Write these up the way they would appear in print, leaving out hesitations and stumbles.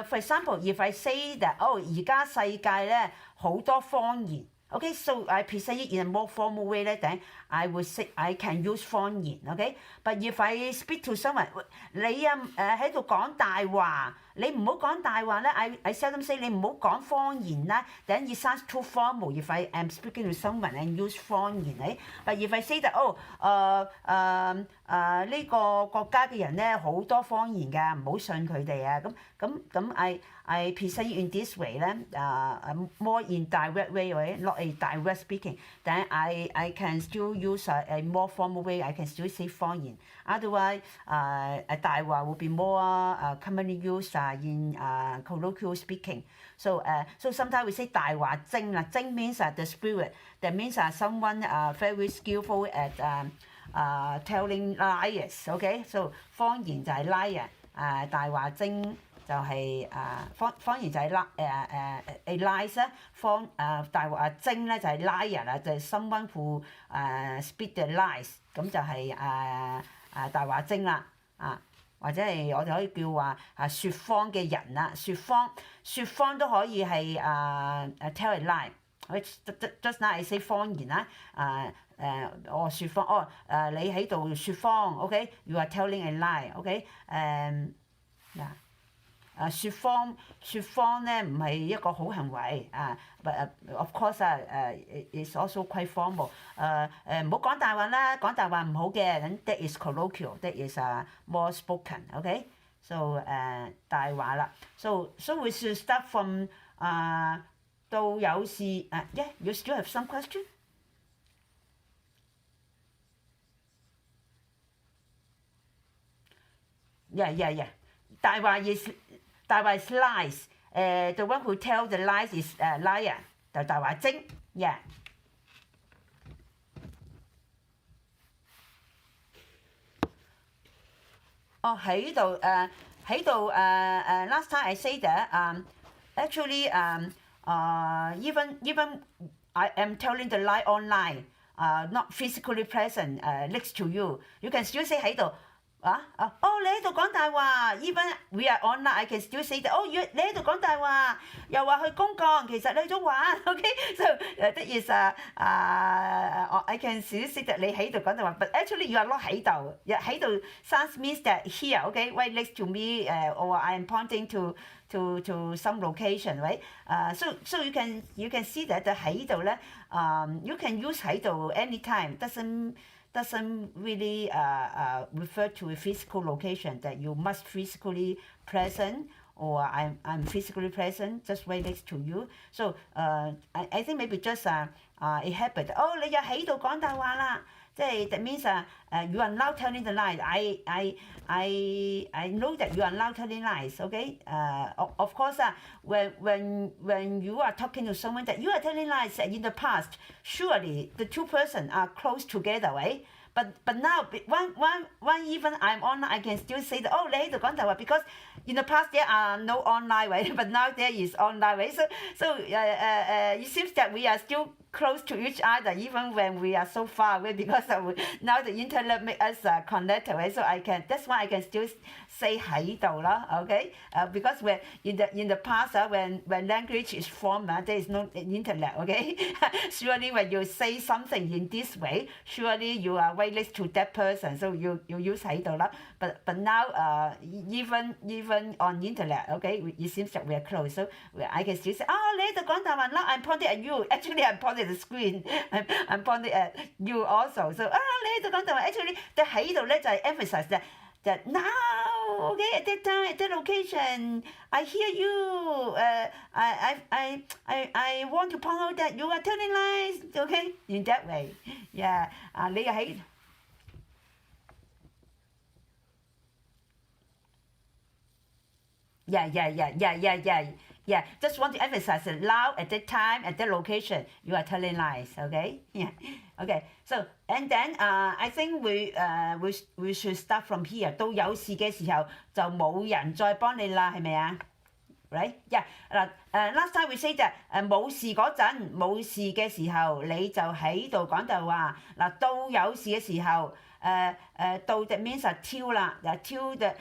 For example, if I say that 而家世界咧好多方言。Okay, so I present it in a more formal way then I would say I can use 方言 okay? But if I speak to someone 你喺度講大話，你唔好講大話咧 I seldom say 你唔好講方言啦 then it sounds too formal if I am speaking to someone and use 方言But if I say that 呢個國家嘅人咧好多方言㗎，唔好信佢哋啊咁I present it in this way 咧more in direct way not a direct speaking then I can still use a more formal way I can still say 方言 otherwise 大話 will be more commonly used in colloquial speaking so sometimes we say 大話精啦精 means the spirit that means someone very skillful at telling lies okay so 方言就係 liar 大話精就係方言就係a lies 大話精咧就係 liar 啦，就係 someone who speak the lies 咁就係大話精啦或者係我哋可以叫話説謊嘅人啦，説謊都可以係tell a lie。just now I say 方言啦説謊你喺度説謊 OK you are telling a lie OK 説謊咧唔係一個好行為but of course it's also quite formal 唔好講大話啦，講大話唔好嘅，咁 that is colloquial that is more spoken okay so 大話啦 so we should start from 到有事yeah you still have some question yeah 大話is lies the one who tell the lies is liar 就大話精 yeah喺度last time I say that actually even I am telling the lie online not physically present next to you you can still say 喺度你喺度講大話 even we are online I can still say that 你喺度講大話又話去公幹其實你去咗玩 OK so that is I can still say that 你喺度講大話 but actually you are not 喺度喺度 sounds means that here OK right next to me or I am pointing to some location right so you can see that 喺度咧you can use 喺度 anytime doesn't really refer to a physical location that you must physically present or I'm physically present just right next to you so I think maybe just a habit 你又喺度講大話啦即係 that means you are now telling the lies I know that you are now telling lies okay of course when you are talking to someone that you are telling lies in the past surely the two persons are close together right but now one even I'm online I can still say that 你喺度講大話 because in the past there are no online right but now there is online right so it seems that we are still close to each other even when we are so far away because now the internet make us connected right so that's why I can still say 喺度啦 okay because when in the past when language is formed there is no internet okay surely when you say something in this way surely you are right next to that person so you use 喺度啦but now even on internet okay it seems that we are close so I can still say 你喺度講大話 now I'm pointing at you actually I'm pointing at the screen I'm pointing at you also so 你喺度講大話 actually 喺度咧就係 emphasize that now okay at that time at that location I hear you I want to point out that you are telling lies okay in that way yeah 你又喺Yeah, just want to emphasize that now at that time, at that location, you are telling lies, okay? Yeah, okay. So, and then I think we should start from here. 到有事嘅時候就冇人再幫你啦，係咪啊？ Right? Yeah. Last time we say that 冇事嗰陣，冇事嘅時候你就喺度講大話。嗱，到有事嘅時候到 that means till 啦，till the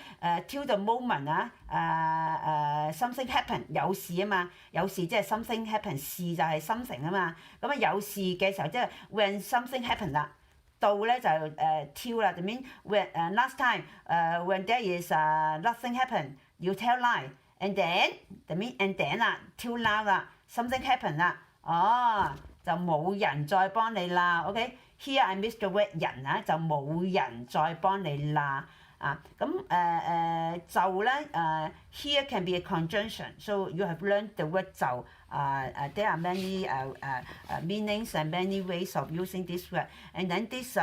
moment something happen 有事啊嘛，有事即係 something happen， 事就係 something 啊嘛，咁有事嘅時候即係 when something happen 啦。到咧就till 啦，就 mean when last time when there is nothing happen you tell lie and then that mean and then 啦 till now 啦 something happen 啦，就冇人再幫你啦 ，OK here I missed the word 人就冇人再幫你啦。咁就咧here can be a conjunction, so you have learned the word 就there are many meanings and many ways of using this word, and then this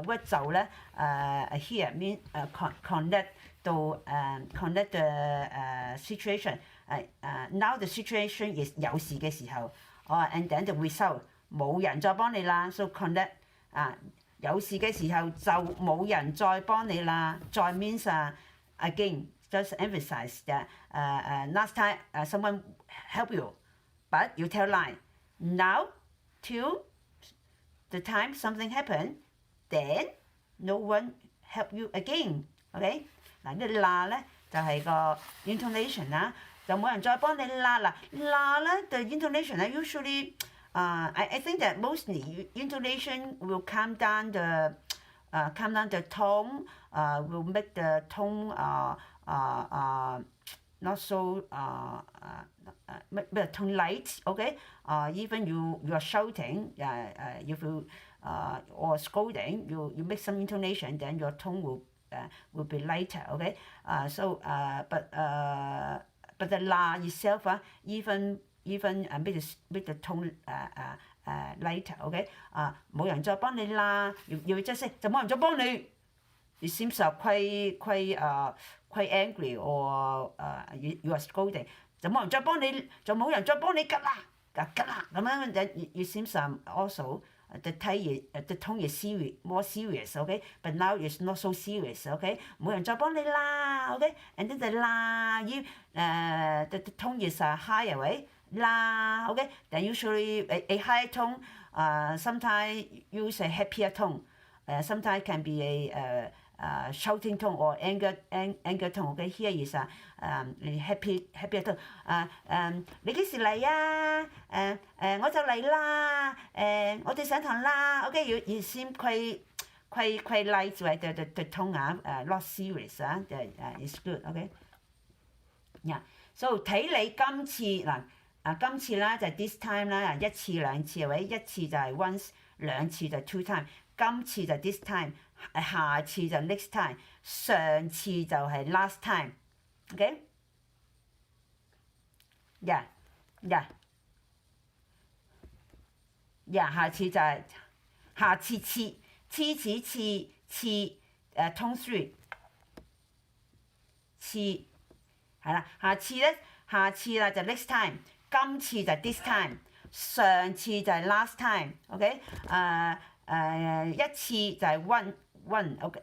word 就咧here mean connect the situation. Now the situation is 有事嘅時候，and then the result 冇人再幫你啦 ，so connect 有事嘅時候就冇人再幫你啦。再 means again just emphasize that last time someone help you but you tell lie. Now till the time something happen, then no one help you again. OK 嗱呢啦咧就係個 intonation 啦，就冇人再幫你啦啦咧 the intonation 咧 usually I think that mostly intonation will calm down the tone, will make the tone not so make the tone light, okay? Even you are shouting, if you or scolding, you make some intonation, then your tone will be lighter, okay? But the la itself, even make the tone lighter, okay? 冇人再幫你啦，要即係就冇人再幫你。It seems quite angry or you are scolding， 就冇人再幫你，就冇人再幫你㗎啦咁樣。It seems also the tone is serious, more serious, okay? But now it's not so serious, okay? 冇人再幫你啦 ，okay? And then the la, the tone is higher, right? La, okay? Then usually a high tone, sometimes use a happier tone, sometimes can be a shouting tone or anger tone. Okay, here is happier tone. 你幾時嚟啊？我就嚟啦。我哋上堂啦。Okay, you seem quite light, right? The tone not serious. It's good. Okay. Yeah. So 睇你今次嗱。今次啦就係 this time 啦，一次兩次或者一次就係 once， 兩次就 two time， 今次就 this time， 下次就 next time， 上次就係 last time，OK？ Yeah， 下次就係下次次tone three， 次係啦，下次啦就 next time。今次就 this time， 上次就係 last time，OK？ 一次就係 one，OK？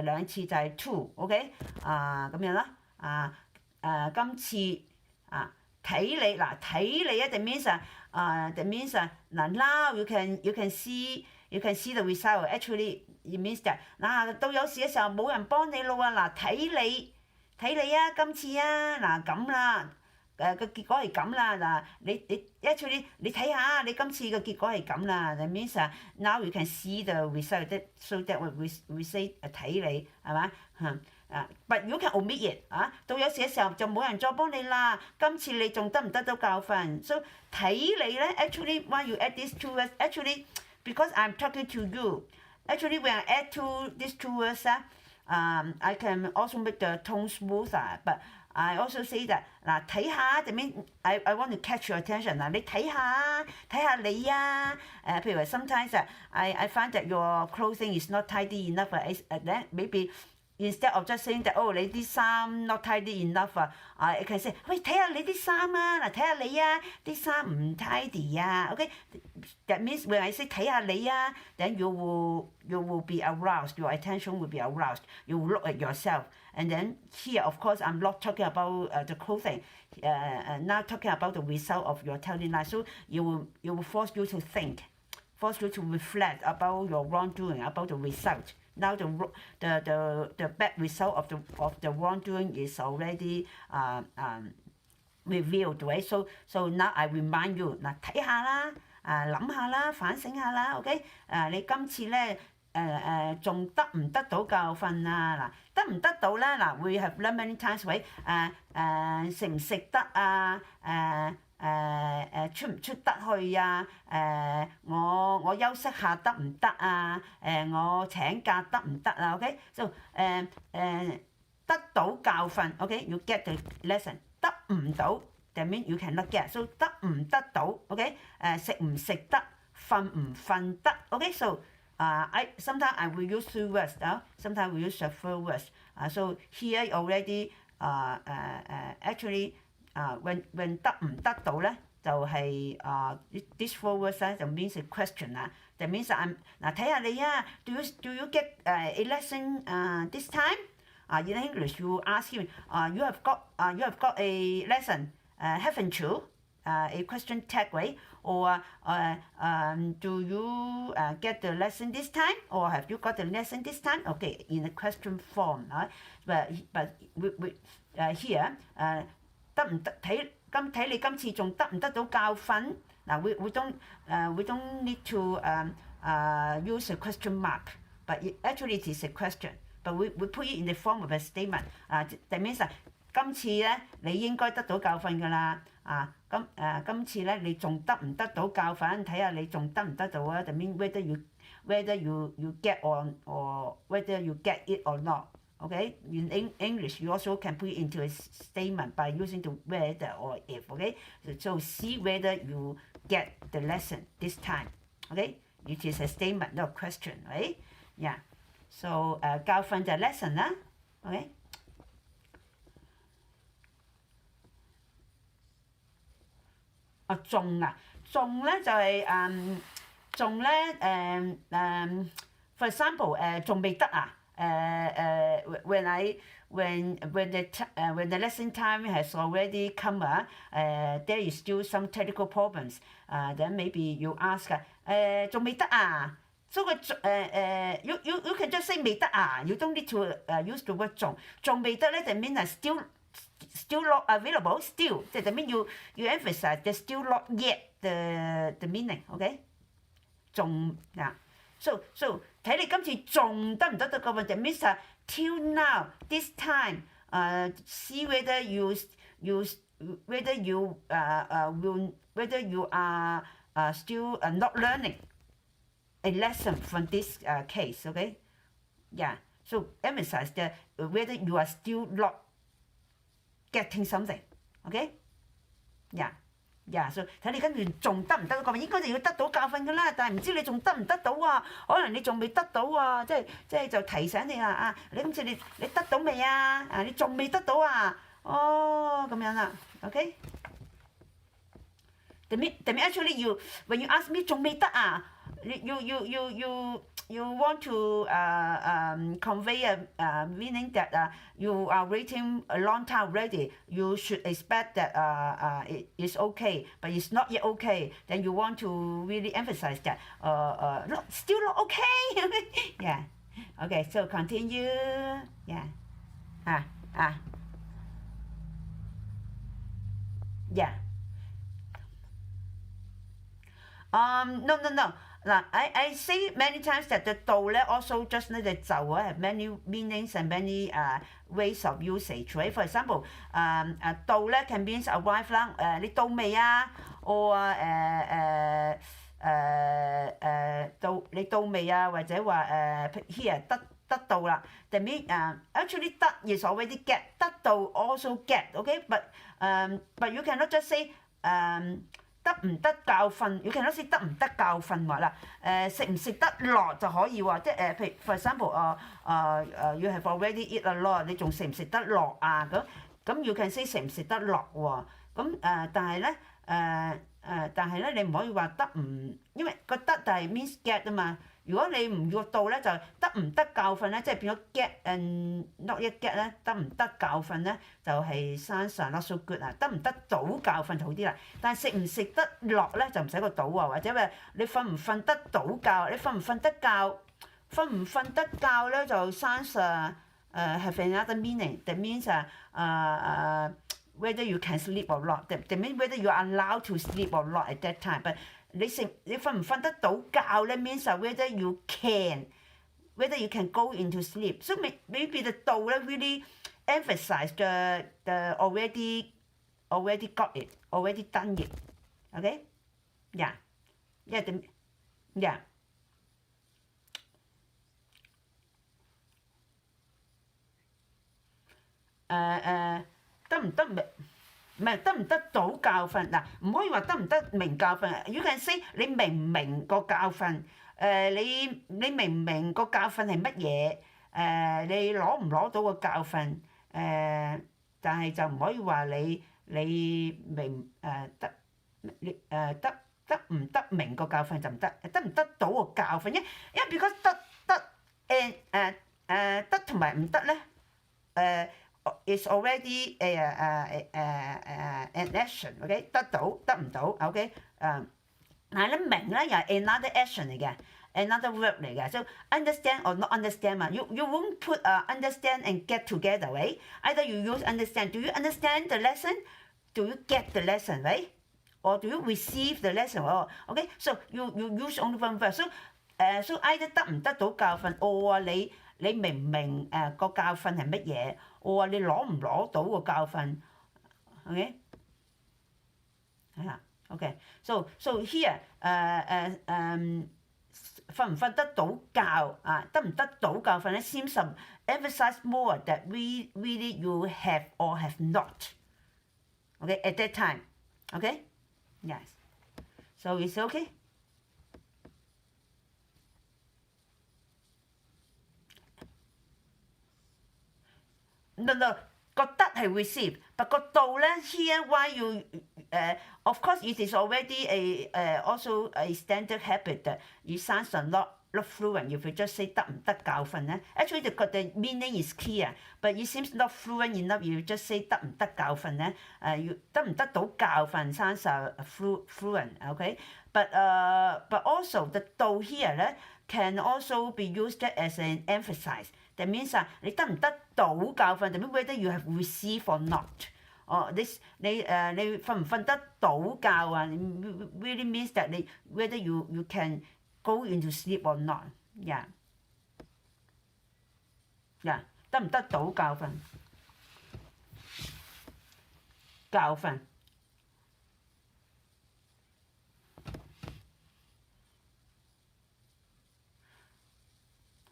兩次就係 two，OK？ 咁樣啦，今次睇你一定 means now you can see the result. Actually it means that 到有事嘅時候冇人幫你咯喎，睇你今次咁啦。個結果係咁啦，你actually你睇下你今次個結果係咁啦。That means now you can see the result, so that we say 睇你係嘛？But you can omit it 到有時嘅時候就冇人再幫你啦。今次你仲得唔得到教訓 ？So 睇你咧 actually why you add these two words actually because I'm talking to you. Actually when I add these two words I can also make the tone smoother, but I also say that 睇下 that means I want to catch your attention 你睇下你譬如話 sometimes I find that your clothing is not tidy enough, then maybe instead of just saying that 你啲衫 not tidy enough I can say 喂睇下你啲衫睇下你啲衫唔 tidy OK that means when I say 睇下你then you will be aroused, your attention will be aroused, you will look at yourself. And then here, of course, I'm not talking about the clothing, now talking about the result of your telling lie. So it will force you to think, force you to reflect about your wrongdoing, about the result. now the bad result of the wrongdoing is already revealed, right? So now I remind you 嗱睇下啦，諗下啦，反省下啦 ，OK？ 你今次咧仲得唔得到教訓啊？嗱，得唔得到咧？嗱，we have learned many times，喂，食唔食得啊？出唔出得去啊？我休息下得唔得啊？我請假得唔得啊？OK？So 得到教訓 ，OK？You get the lesson。得唔到 ，that mean you cannot get。So 得唔得到 ，OK？ 食唔食得，瞓唔瞓得 ，OK？So sometimes I will use two words， sometimes we use several words。So here already actually when 得唔得到咧，就係this four words 咧就 means a question 啊。That means I'm 嗱睇下你啊，do you get a lesson this time？In English, you ask him, you have got a lesson, haven't you? A question tag, right? Or do you get the lesson this time? Or have you got the lesson this time? Okay, in a question form. But here, 得唔得睇你今次仲得唔得到教訓？嗱，we don't need to use a question mark, but actually it is a question.But we put it in the form of a statement. That means 今次咧你應該得到教訓㗎啦。今次咧你仲得唔得到教訓？睇下你仲得唔得到啊？That means whether you get on or whether you get it or not. Okay? In English, you also can put it into a statement by using the whether or if. Okay? So see whether you get the lesson this time. Okay? It is a statement, not a question, right? Yeah.So 教訓就係 lesson 啦 ，OK？ 中咧就係中咧for example 仲未得啊when the lesson time has already come there is still some technical problems then maybe you ask 仲未得啊？So you can just say 未得啊 ，you don't need to use the word 仲未得咧，就 mean still not available still， 即係 that mean you emphasize the still not yet the meaning，OK？ 仲so 睇你今次仲得唔得到個問題 means till now this time see whether you are still not learning。A lesson from this case, okay? Yeah. So emphasize that whether you are still not getting something, okay? Yeah. Yeah. So 睇你跟住仲得唔得到？應該就要得到教訓㗎啦，但係唔知你仲得唔得到啊？可能你仲未得到啊，即係就提醒你啦你今次你得到未啊？你仲未得到啊？哦，咁樣啦 ，OK？That mean actually when you ask me 仲未得啊？You want to convey a meaning that you are waiting a long time already. You should expect that it is okay, but it's not yet okay. Then you want to really emphasize that still not okay. Yeah. Okay. So continue. Yeah. Yeah. No. I say many times that the 道咧 also just 呢隻就have many meanings and many ways of usage, right? For example, 到咧 can mean arrive 啦，你到未啊？ or 你到未啊？或者話here 得到啦。That mean actually 得 is already get 得到 also get, okay? But you cannot just say 得唔得教訓 ？You cannot say 得唔得教訓話啦，食唔食得落就可以喎，即係譬如 for example you have already eat a lot， 你仲食唔食得落啊？咁 you can say 食唔食得落喎，咁但係咧你唔可以話得唔，因為個得就係 means get 啊嘛。如果你唔要到咧，就得唔得教訓咧，即係變咗 get and not yet get 咧，得唔得教訓咧就係 sounds not so good 啊，得唔得到教訓就好啲啦。但係食唔食得落咧就唔使個到啊，或者話你瞓唔瞓得到覺，你瞓唔瞓得覺瞓唔瞓得覺咧就 sounds have another meaning. That means whether you can sleep or not. That means whether you are allowed to sleep or not at that time. But 你瞓唔瞓得到覺咧 means whether you can go into sleep. So maybe the 到咧 really emphasize the already got it, already done it. Okay? Yeah. Yeah. 得唔得唔係得唔得到教訓嗱，唔可以話得唔得明教訓。You can say 你明唔明個教訓？你明唔明個教訓係乜嘢？你攞唔攞到個教訓？但係就唔可以話你明得唔得明個教訓就唔得，得唔得到個教訓？因為 because 得同埋唔得咧is already an action, OK？ 得到得唔到 ，OK？ 但係咧明咧又係 another action 嚟嘅 ，another verb 嚟嘅。So understand or not understand 嘛，you won't put understand and get together, right? Either you use understand. Do you understand the lesson? Do you get the lesson, right? Or do you receive the lesson? Oh, OK? So you use only one verb. So either 得唔得到教訓，or你明唔明個教訓係乜嘢？我話你攞唔攞到個教訓 ？OK？ 係啦 ，OK。So here 瞓唔瞓得到覺啊？得唔得到教訓咧 ？Seems to emphasize more that really you have or have not. OK at that time. OK? Yes. So is it OK? No, 個得係 receive， but 個到咧 here why you of course it is already also a standard habit that you sound not fluent if you just say 得唔得教訓咧。Actually the meaning is clear, but it seems not fluent enough. You just say 得唔得教訓咧？得唔得到教訓 sounds fluent, okay? But also the 到 here 咧 can also be used as an emphasize. That means 你得唔得到教訓？That means whether you have received or not. 你瞓唔瞓得到覺啊 ？Really means that whether you can go into sleep or not. Yeah. 得唔得到教訓？教訓。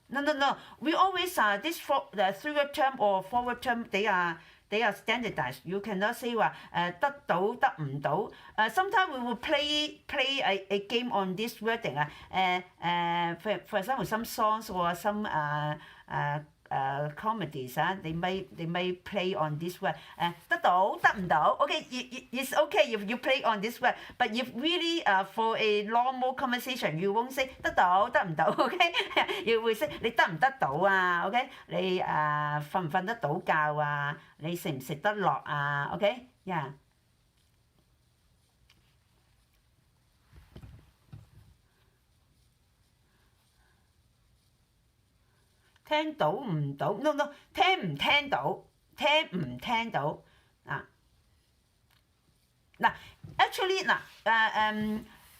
No. We always this through term or forward term they are standardized. You cannot say 話得到得唔到。Sometimes we will play a game on this wording for example some songs or some comedies they may play on this word 得到得唔到 OK it's okay if you play on this word but if really for a normal conversation you won't say 得到得唔到 OK you will say 你得唔得到啊 OK 你瞓唔瞓得到覺啊你食唔食得落啊 OK yeah聽到唔到 no 聽唔聽到啊嗱 actually 嗱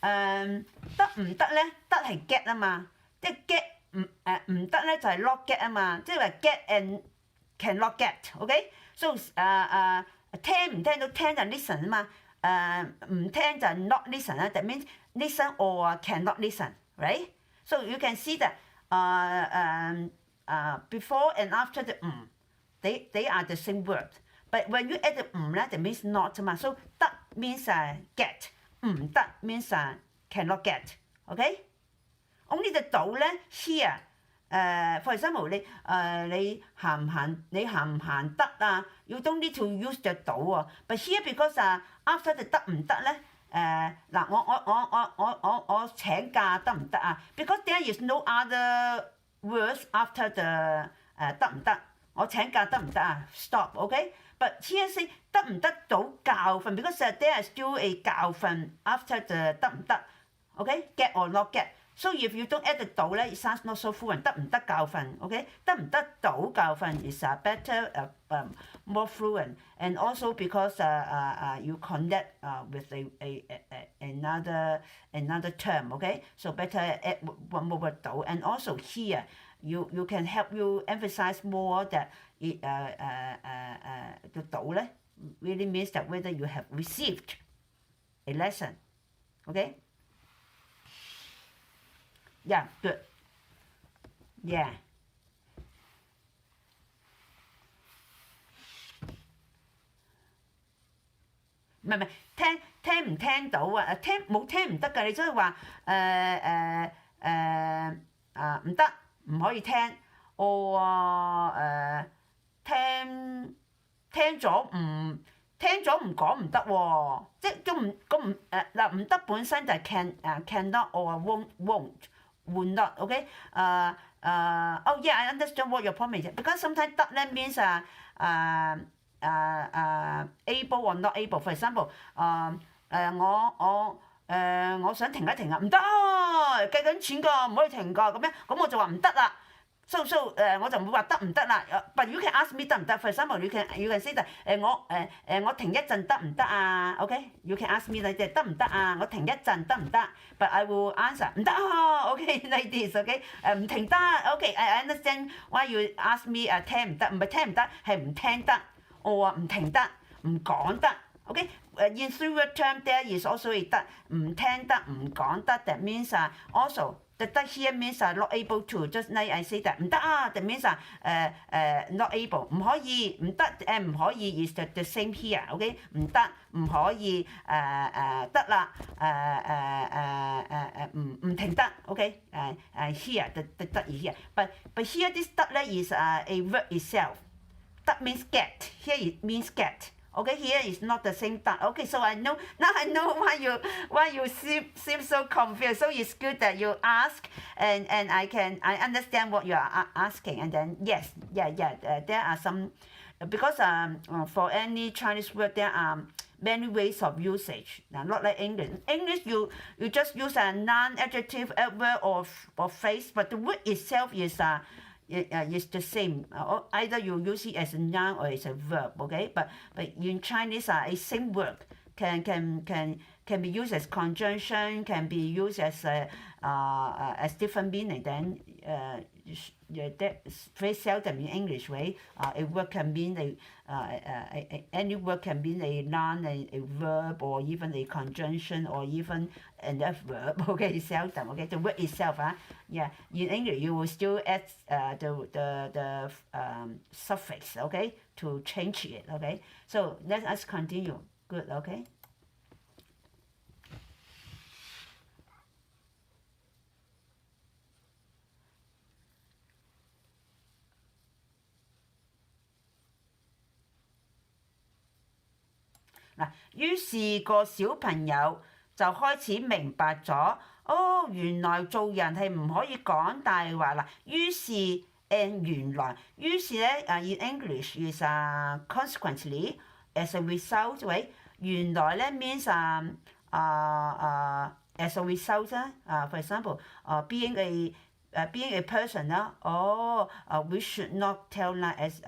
得唔得咧得係 get 啊嘛即係 get 唔得咧就係 not get 啊嘛即係話 get and cannot get OK so 聽唔聽到聽就 listen 啊嘛唔聽就 not listen 啊 that means listen or cannot listen right so you can see that before and after the they are the same word. But when you add the that means not 嘛 so 得 means get 唔得 means cannot get. Okay? Only the 到咧 here for example 你行唔行得啊 you don't need to use the 到喎 but here because after the 得唔得咧嗱我請假得唔得啊 because there is no other words after the 得唔得？我請假得唔得啊 ？Stop, OK? But here say 得唔得到教訓 because there is still a 教訓 after the 得唔得 ？OK? Get or not get? So if you don't add the 到咧，it sounds not so fluent。得唔得教訓 ？OK， 得唔得到教訓 is better more fluent and also because you connect with another term. Okay, so better add one more word 到 and also here you can help you emphasize more that the 到咧 really means that whether you have received a lesson. Okay. Yeah, good. Yeah. 唔係聽唔聽到啊？冇聽唔得㗎，你即係話唔得，唔可以聽。聽咗唔講唔得喎，即係都唔嗱唔得本身就係cannot or won't not. Okay. Oh yeah, I understand what your point is. Because sometimes 得咧 means able or not able. For example, 我想停一停啊，唔得啊，計緊錢㗎，唔可以停㗎，咁樣咁我就話唔得啦。So 我就唔會話得唔得啦。But you can ask me 得唔得？ For example, you can say that 我停一陣得唔得啊 ？OK, you can ask me like that 得唔得啊？我停一陣得唔得 ？But I will answer 唔得啊 ，OK like this OK 唔停得 OK I understand why you ask me 聽唔得，唔係聽唔得係唔聽得，我話唔停得唔講得 OK in three-word term there is also a 得唔聽得唔講得 that means also the 得 here means not able to just like I say that 唔得啊 that means not able 唔可以唔得唔可以 is the same here OK 唔得唔可以得啦唔停得 OK here the 得 is here but here this 得咧 is a word itself 得 means get here it means get Okay, here is not the same 得 Okay, so I know why you seem so confused. So it's good that you ask, and I understand what you are asking. And then yes, there are some because for any Chinese word there are many ways of usage. Now, not like English. English you just use a non-adjective adverb or phrase, but the word itself is the same. Either you use it as a noun or as a verb, okay? But in Chinese, a same word can be used as conjunction, can be used as different meaning. Then that's very seldom in English, right? A word can mean any word can mean a noun, a verb, or even a conjunction, or even an adverb. Okay, it's seldom. Okay, the word itself. Yeah. In English, you will still add the suffix. Okay, to change it. Okay. So let us continue. Good. Okay.嗱，於是個小朋友就開始明白咗，原來做人係唔可以講大話啦。於是 and 原來，於是咧in English is consequently as a result， 喂，原來咧 means as a result for example being a person we should not tell lies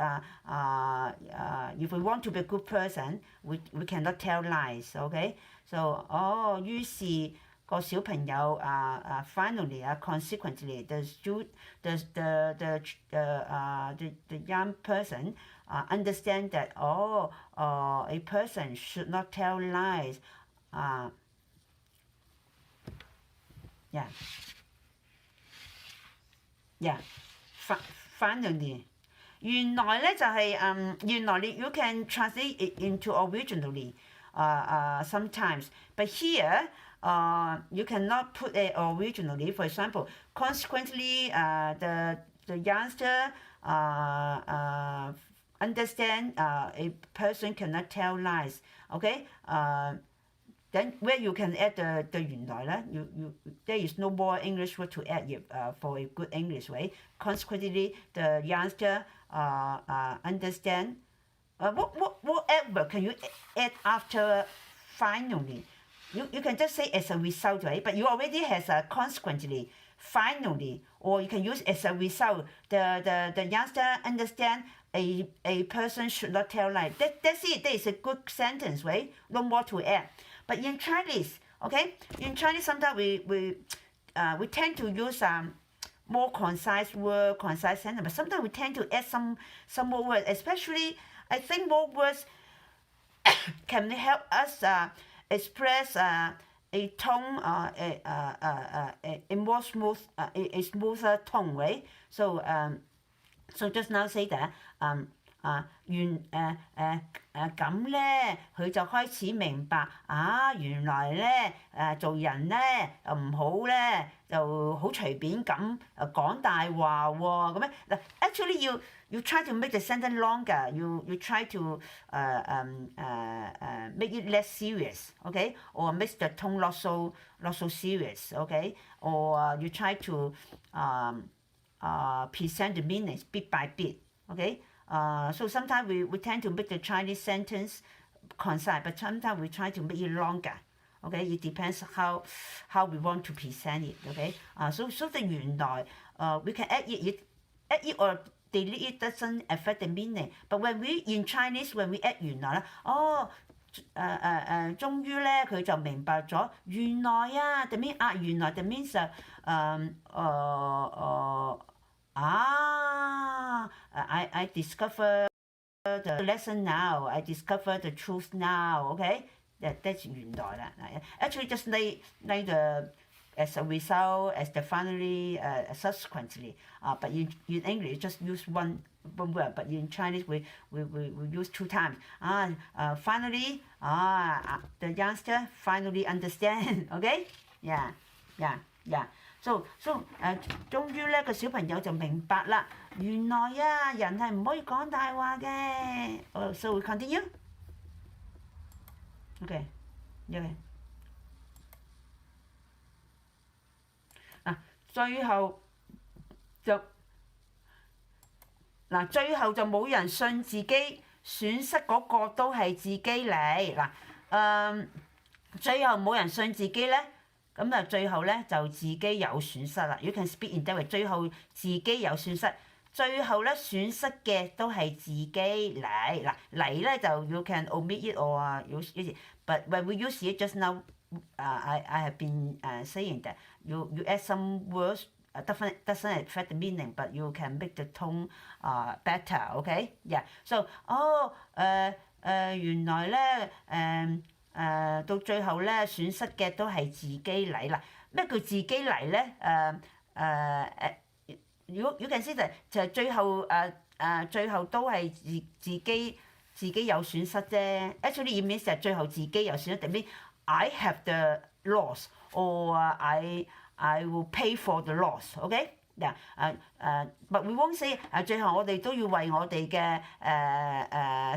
if we want to be a good person we cannot tell lies okay so 於是個小朋友finally consequently the young person understand that a person should not tell lies finally 原來咧就係原來你 you can translate it into originally sometimes but here you cannot put it originally. For example, consequently the youngster understand a person cannot tell lies okay then where you can add the 原來咧 you there is no more English word to add for a good English way. Consequently the youngster understand what adverb can you add after finally you can just say as a result, right? But you already has a consequently, finally, or you can use as a result. The youngster understand a person should not tell lie. That's it. That is a good sentence, right? No more to add. But in Chinese, okay? In Chinese, sometimes we tend to use more concise word, concise sentence. But sometimes we tend to add some more words. Especially, I think more words can help us express a tone, a more smooth, a smoother tone, right? So just now say that 咁咧，佢就開始明白原來咧做人咧唔好咧，就好隨便咁講大話喎，咁樣嗱。Actually you try to make the sentence longer. You try to make it less serious, okay? Or make the tone not so serious, okay? Or you try to present the meanings bit by bit, okay? So sometimes we tend to make the Chinese sentence concise, but sometimes we try to make it longer. Okay, it depends how we want to present it. Okay, so the 原來we can add it or delete it doesn't affect the meaning. But when we in Chinese when we add 原來咧，終於咧佢就明白咗原來that means 原來that means I discover the lesson now. I discover the truth now. Okay, that's 原來啦。Actually, just like the as a result, as the finally, subsequently. But in English, just use one word. But in Chinese, we use two times. Finally, the youngster finally understand. Okay, yeah. So 終於咧個小朋友就明白啦，原來人係唔可以講大話嘅。So we continue. Okay. 最後就冇人信自己，損失嗰個都係自己嚟最後冇人信自己咧。咁最後咧就自己有損失啦。You can speak in that way。最後自己有損失，最後咧損失嘅都係自己嚟咧就 you can omit it or use it。But when we use it just now, I have been saying that you add some words doesn't affect the meaning, but you can make the tone better. Okay? Yeah. So 原來咧到最後咧損失嘅都係自己嚟啦。咩叫自己嚟咧？You can see that 就係最後都係自己有損失啫。Actually it means that 最後自己有損失。That means I have the loss or I will pay for the loss. Okay? Yeah. But we won't say 最後我哋都要為我哋嘅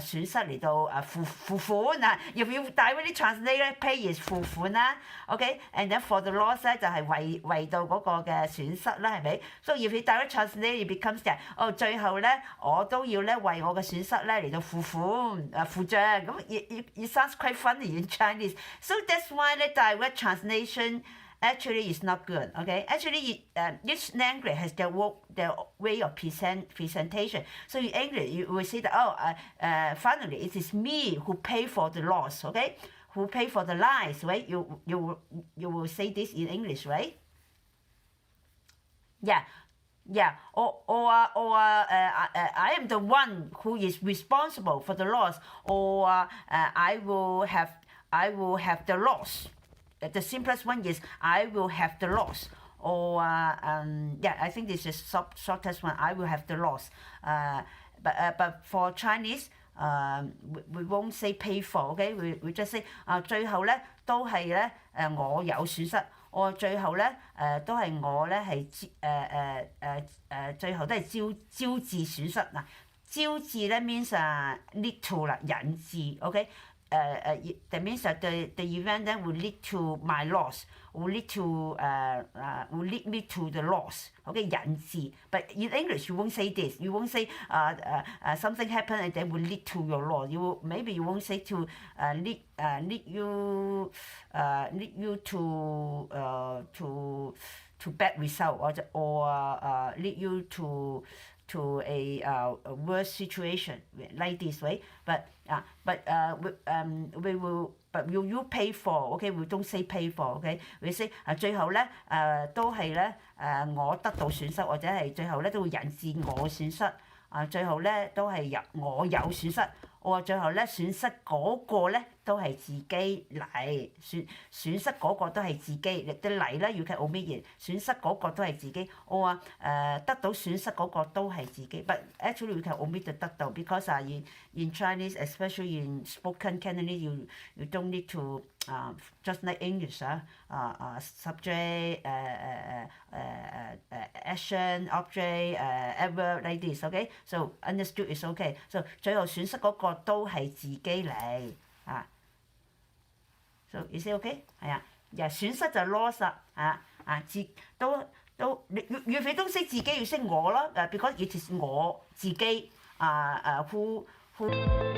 損失嚟到付款If you directly translate, pay is 付款啦。Okay? And then for the loss 咧就係為到嗰個嘅損失啦，係咪？ So if you direct translate, it becomes that 最後咧我都要咧為我嘅損失咧嚟到付款付帳。咁it sounds quite funny in Chinese. So that's why the direct translation actually is not good. Okay, actually each language has their way of presentation. So in English you will say that finally it is me who pay for the loss. Okay, who pay for the lies, right? You will say this in English, right? Yeah. Or I am the one who is responsible for the loss, or I will have the loss. The simplest one is I will have the loss. Or I think this is shortest one. I will have the loss. But for Chinese, we won't say pay for. Okay, we just say 最後咧都係咧我有損失。我最後咧都係我咧係最後都係招致損失嗱。招致咧 means lead to 啦，引致。OK。that means that the event then will lead to my loss, will lead me to the loss. Okay, 引致. But in English, you won't say this. You won't say something happened and then will lead to your loss. Maybe you won't say to lead you to bad result or lead you to a worse situation like this way. But will you pay for? Okay, we don't say pay for. Okay, we say 最後咧都係咧我得到損失，或者係最後咧都會引致我損失。最後咧都係我有損失。我話最後咧損失嗰個咧都係自己嚟，損失嗰個都係自己，你啲嚟咧要睇 omit 損失嗰個都係自己。我話得到損失嗰個都係自己。But actually we can omit 得到 because in Chinese, especially in spoken Cantonese, you don't need to just like English, subject, action, object, adverb like this, okay? So understood is okay. So 最後損失嗰個都係自己嚟So is it okay? 係啊，損失就 loss 啦都如非都識自己要識我咯，because it is 我自己who